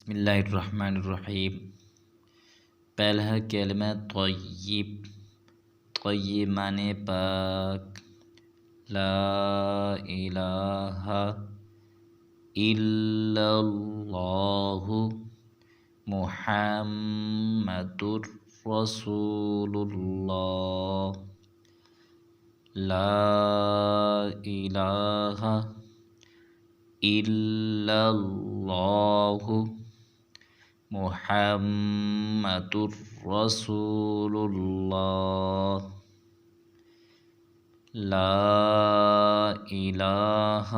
بسم اللہ الرحمن الرحیم۔ پہلا کلمہ طیب، طیب معنی پاک، لا الہ الا اللہ محمد رسول اللہ، لا الہ الا اللہ محمد رسول اللہ، لا الہ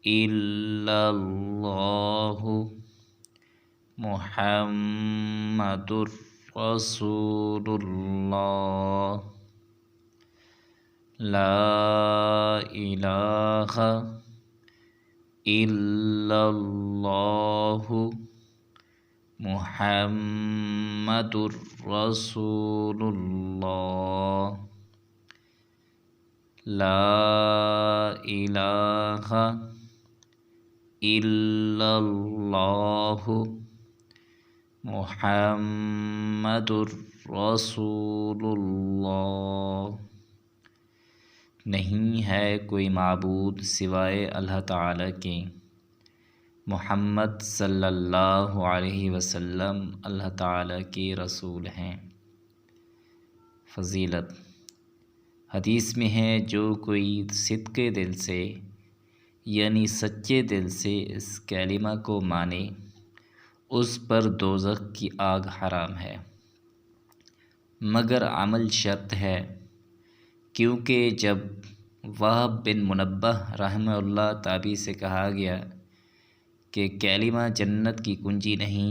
الا اللہ محمد رسول اللہ، لا الہ الا اللہ محمد رسول اللہ، لا الہ الا اللہ محمد رسول اللہ۔ نہیں ہے کوئی معبود سوائے اللہ تعالیٰ کے، محمد صلی اللہ علیہ وسلم اللہ تعالیٰ کے رسول ہیں۔ فضیلت، حدیث میں ہے جو کوئی صدقے دل سے یعنی سچے دل سے اس کلمہ کو مانے اس پر دوزخ کی آگ حرام ہے، مگر عمل شرط ہے، کیونکہ جب وہب بن منبہ رحمہ اللہ تابعی سے کہا گیا کہ کلمہ جنت کی کنجی نہیں،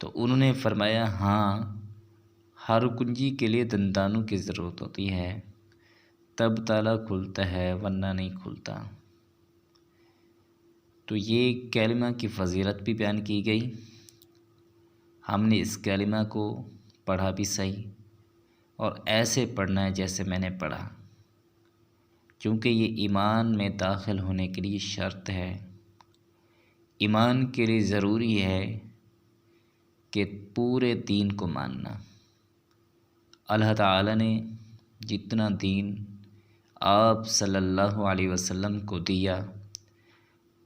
تو انہوں نے فرمایا ہاں، ہر کنجی کے لیے دندانوں کی ضرورت ہوتی ہے، تب تالا کھلتا ہے ورنہ نہیں کھلتا۔ تو یہ کلمہ کی فضیلت بھی بیان کی گئی۔ ہم نے اس کلمہ کو پڑھا بھی صحیح اور ایسے پڑھنا ہے جیسے میں نے پڑھا، چونکہ یہ ایمان میں داخل ہونے کے لیے شرط ہے۔ ایمان کے لیے ضروری ہے کہ پورے دین کو ماننا۔ اللہ تعالیٰ نے جتنا دین آپ صلی اللہ علیہ وسلم کو دیا،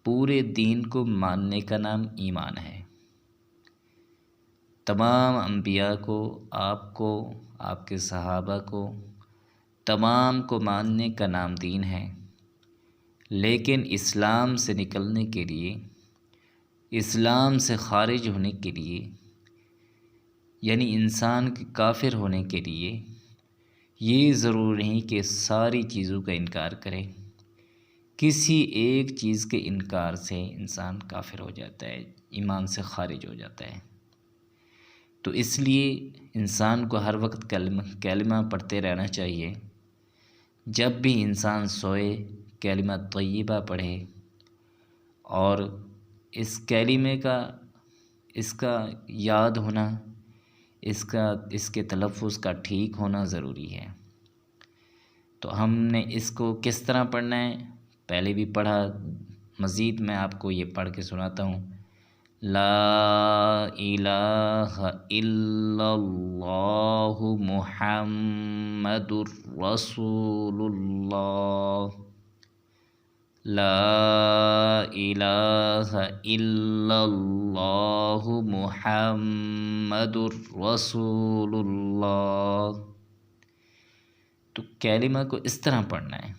پورے دین کو ماننے کا نام ایمان ہے۔ تمام انبیاء کو، آپ کے صحابہ کو، تمام کو ماننے کا نام دین ہے، لیکن اسلام سے نکلنے کے لیے، اسلام سے خارج ہونے کے لیے، یعنی انسان کے کافر ہونے کے لیے یہ ضروری نہیں کہ ساری چیزوں کا انکار کرے۔ کسی ایک چیز کے انکار سے انسان کافر ہو جاتا ہے، ایمان سے خارج ہو جاتا ہے۔ تو اس لیے انسان کو ہر وقت کلمہ پڑھتے رہنا چاہیے۔ جب بھی انسان سوئے کلمہ طیبہ پڑھے، اور اس کلمے کا، اس کا یاد ہونا، اس کے تلفظ کا ٹھیک ہونا ضروری ہے۔ تو ہم نے اس کو کس طرح پڑھنا ہے پہلے بھی پڑھا، مزید میں آپ کو یہ پڑھ کے سناتا ہوں۔ لا الہ الا اللہ محمد رسول اللہ، لا الہ الا اللہ محمد رسول اللہ۔ تو کلمہ کو اس طرح پڑھنا ہے۔